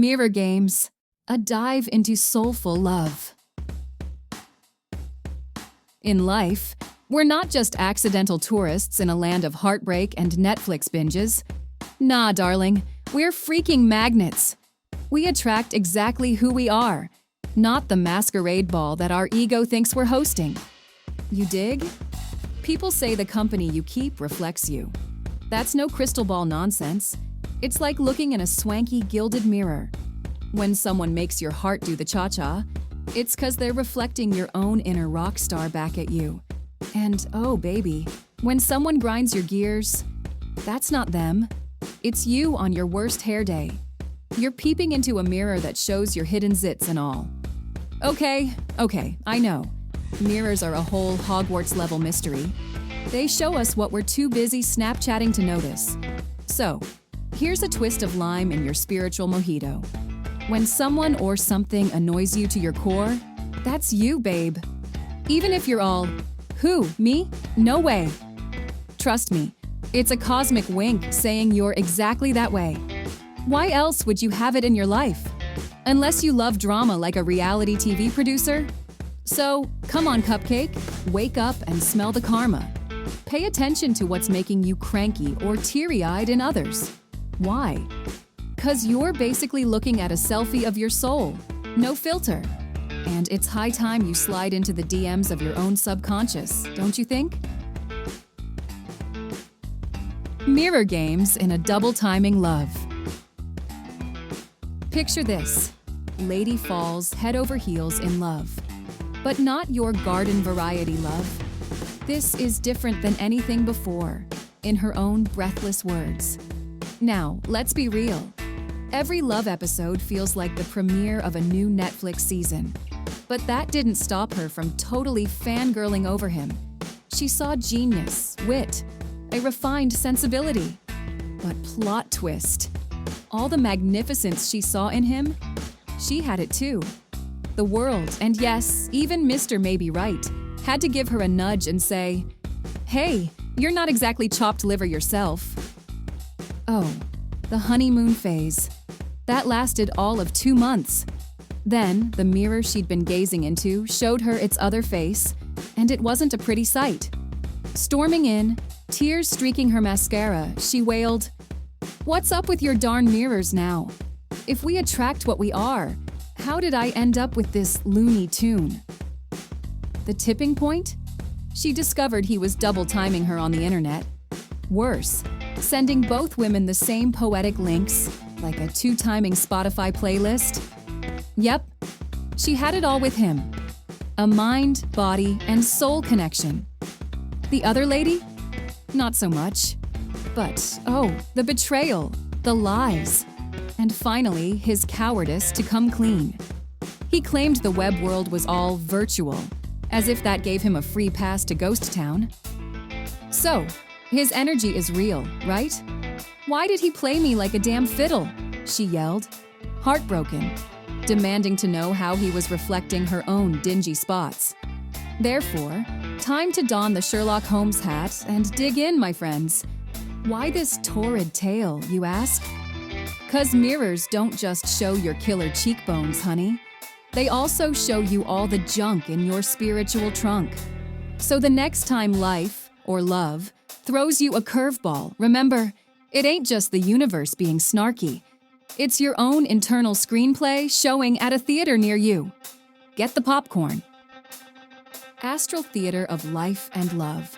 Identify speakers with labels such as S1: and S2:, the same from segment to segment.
S1: Mirror Games, a dive into soulful love. In life, we're not just accidental tourists in a land of heartbreak and Netflix binges. Nah, darling, we're freaking magnets. We attract exactly who we are, not the masquerade ball that our ego thinks we're hosting. You dig? People say the company you keep reflects you. That's no crystal ball nonsense. It's like looking in a swanky gilded mirror. When someone makes your heart do the cha-cha, it's 'cause they're reflecting your own inner rock star back at you. And oh baby, when someone grinds your gears, that's not them. It's you on your worst hair day. You're peeping into a mirror that shows your hidden zits and all. Okay, I know. Mirrors are a whole Hogwarts-level mystery. They show us what we're too busy Snapchatting to notice. So, here's a twist of lime in your spiritual mojito. When someone or something annoys you to your core, that's you, babe. Even if you're all, who, me? No way. Trust me, it's a cosmic wink saying you're exactly that way. Why else would you have it in your life? Unless you love drama like a reality TV producer? So, come on, Cupcake, wake up and smell the karma. Pay attention to what's making you cranky or teary-eyed in others. Why? 'Cause you're basically looking at a selfie of your soul, no filter. And it's high time you slide into the DMs of your own subconscious, don't you think? Mirror games in a double-timing love. Picture this. Lady falls head over heels in love. But not your garden variety love. This is different than anything before, in her own breathless words. Now, let's be real. Every love episode feels like the premiere of a new Netflix season. But that didn't stop her from totally fangirling over him. She saw genius, wit, a refined sensibility. But plot twist. All the magnificence she saw in him, she had it too. The world, and yes, even Mr. Maybe Right, had to give her a nudge and say, hey, you're not exactly chopped liver yourself. Oh, the honeymoon phase. That lasted all of 2 months. Then, the mirror she'd been gazing into showed her its other face, and it wasn't a pretty sight. Storming in, tears streaking her mascara, she wailed, "What's up with your darn mirrors now? If we attract what we are, how did I end up with this Looney Tune?" The tipping point? She discovered he was double-timing her on the internet. Worse, sending both women the same poetic links, like a 2-timing Spotify playlist. Yep, she had it all with him. A mind, body, and soul connection. The other lady? Not so much. But, oh, the betrayal, the lies, and finally, his cowardice to come clean. He claimed the web world was all virtual, as if that gave him a free pass to Ghost Town. So, his energy is real, right? Why did he play me like a damn fiddle? She yelled, heartbroken, demanding to know how he was reflecting her own dingy spots. Therefore, time to don the Sherlock Holmes hat and dig in, my friends. Why this torrid tale, you ask? 'Cause mirrors don't just show your killer cheekbones, honey. They also show you all the junk in your spiritual trunk. So the next time life, or love, throws you a curveball, remember, it ain't just the universe being snarky. It's your own internal screenplay showing at a theater near you. Get the popcorn. Astral theater of life and love.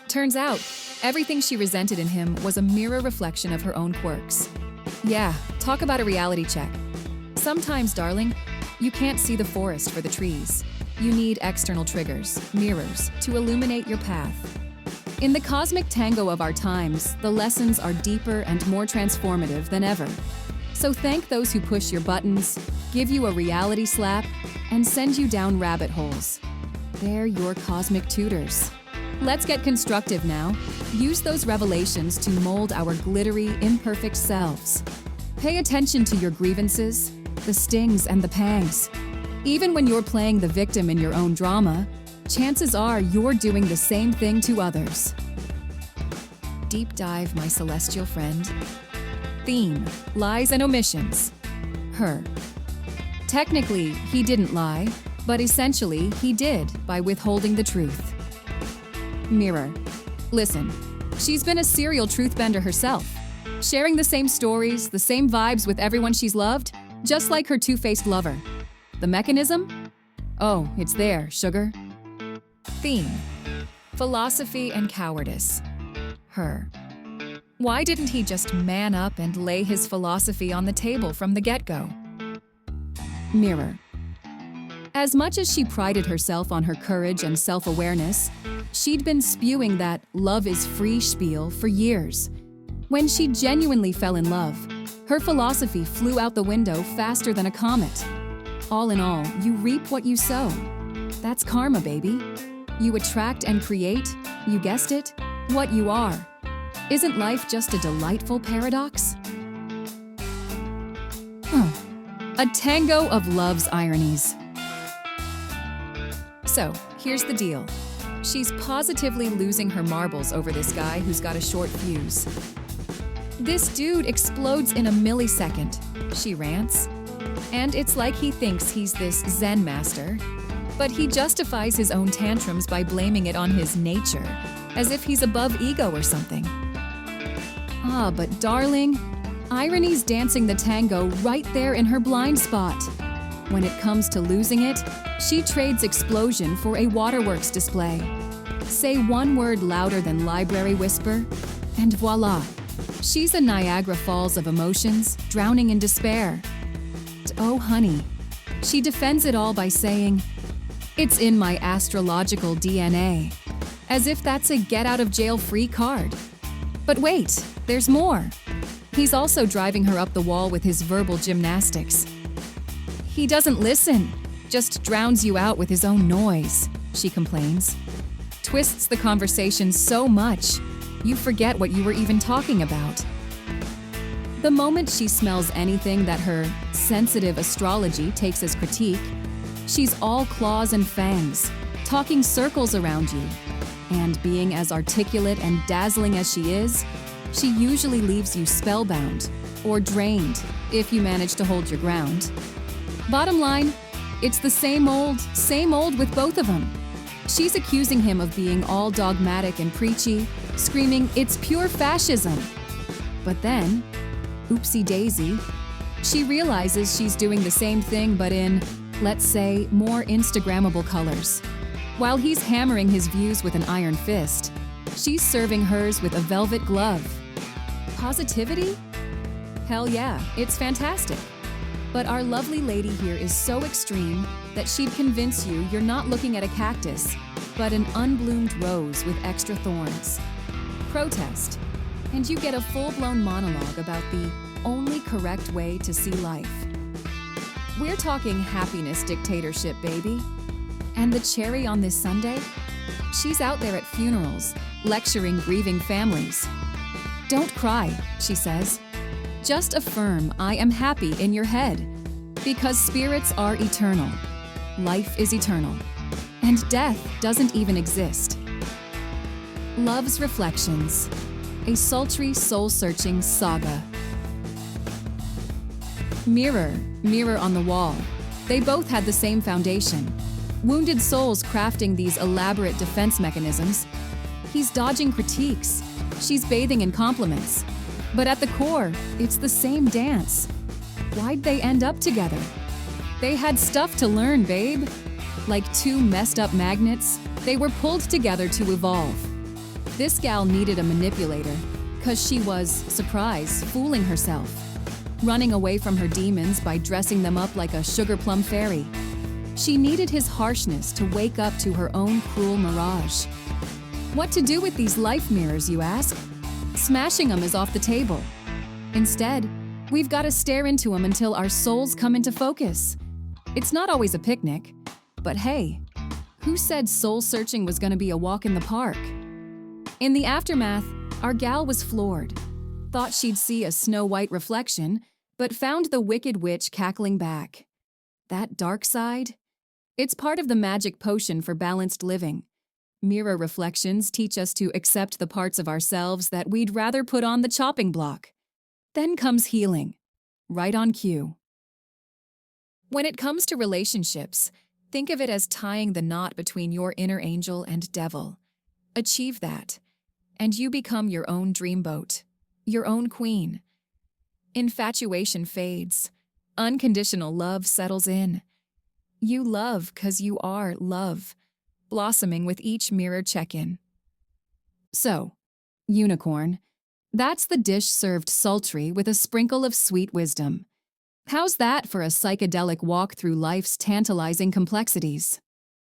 S1: Turns out, everything she resented in him was a mirror reflection of her own quirks. Yeah, talk about a reality check. Sometimes, darling, you can't see the forest for the trees. You need external triggers, mirrors, to illuminate your path. In the cosmic tango of our times, the lessons are deeper and more transformative than ever. So thank those who push your buttons, give you a reality slap, and send you down rabbit holes. They're your cosmic tutors. Let's get constructive now. Use those revelations to mold our glittery, imperfect selves. Pay attention to your grievances, the stings and the pangs. Even when you're playing the victim in your own drama, chances are you're doing the same thing to others. Deep dive, my celestial friend. Theme: lies and omissions. Her. Technically, he didn't lie, but essentially, he did by withholding the truth. Mirror. Listen, she's been a serial truthbender herself, sharing the same stories, the same vibes with everyone she's loved, just like her two-faced lover. The mechanism? Oh, it's there, sugar. Theme: philosophy and cowardice. Her. Why didn't he just man up and lay his philosophy on the table from the get-go? Mirror. As much as she prided herself on her courage and self-awareness, she'd been spewing that love is free spiel for years. When she genuinely fell in love, her philosophy flew out the window faster than a comet. All in all, you reap what you sow. That's karma, baby. You attract and create, you guessed it, what you are. Isn't life just a delightful paradox? A tango of love's ironies. So, here's the deal. She's positively losing her marbles over this guy who's got a short fuse. This dude explodes in a millisecond, she rants. And it's like he thinks he's this Zen master, but he justifies his own tantrums by blaming it on his nature, as if he's above ego or something. Ah, but darling, irony's dancing the tango right there in her blind spot. When it comes to losing it, she trades explosion for a waterworks display. Say one word louder than library whisper, and voila, she's a Niagara Falls of emotions, drowning in despair. Oh, honey, she defends it all by saying, "It's in my astrological DNA," as if that's a get-out-of-jail-free card. But wait, there's more. He's also driving her up the wall with his verbal gymnastics. He doesn't listen, just drowns you out with his own noise, she complains. Twists the conversation so much, you forget what you were even talking about. The moment she smells anything that her sensitive astrology takes as critique, she's all claws and fangs, talking circles around you. And being as articulate and dazzling as she is, she usually leaves you spellbound or drained if you manage to hold your ground. Bottom line, it's the same old with both of them. She's accusing him of being all dogmatic and preachy, screaming, "It's pure fascism." But then, oopsie daisy, she realizes she's doing the same thing but in, let's say, more Instagrammable colors. While he's hammering his views with an iron fist, she's serving hers with a velvet glove. Positivity? Hell yeah, it's fantastic. But our lovely lady here is so extreme that she'd convince you you're not looking at a cactus, but an unbloomed rose with extra thorns. Protest, and you get a full-blown monologue about the only correct way to see life. We're talking happiness dictatorship, baby. And the cherry on this sundae? She's out there at funerals, lecturing grieving families. "Don't cry," she says. "Just affirm I am happy in your head, because spirits are eternal. Life is eternal, and death doesn't even exist." Love's Reflections, a sultry, soul-searching saga. Mirror, mirror on the wall. They both had the same foundation. Wounded souls crafting these elaborate defense mechanisms. He's dodging critiques. She's bathing in compliments. But at the core, it's the same dance. Why'd they end up together? They had stuff to learn, babe. Like two messed up magnets, they were pulled together to evolve. This gal needed a manipulator, 'cause she was, surprise, fooling herself. Running away from her demons by dressing them up like a sugar plum fairy. She needed his harshness to wake up to her own cruel mirage. What to do with these life mirrors, you ask? Smashing them is off the table. Instead, we've got to stare into them until our souls come into focus. It's not always a picnic, but hey, who said soul-searching was going to be a walk in the park? In the aftermath, our gal was floored. Thought she'd see a snow-white reflection, but found the wicked witch cackling back. That dark side? It's part of the magic potion for balanced living. Mirror reflections teach us to accept the parts of ourselves that we'd rather put on the chopping block. Then comes healing, right on cue. When it comes to relationships, think of it as tying the knot between your inner angel and devil. Achieve that, and you become your own dreamboat, your own queen. Infatuation fades. Unconditional love settles in. You love 'cause you are love, blossoming with each mirror check-in. So, unicorn, that's the dish served sultry with a sprinkle of sweet wisdom. How's that for a psychedelic walk through life's tantalizing complexities?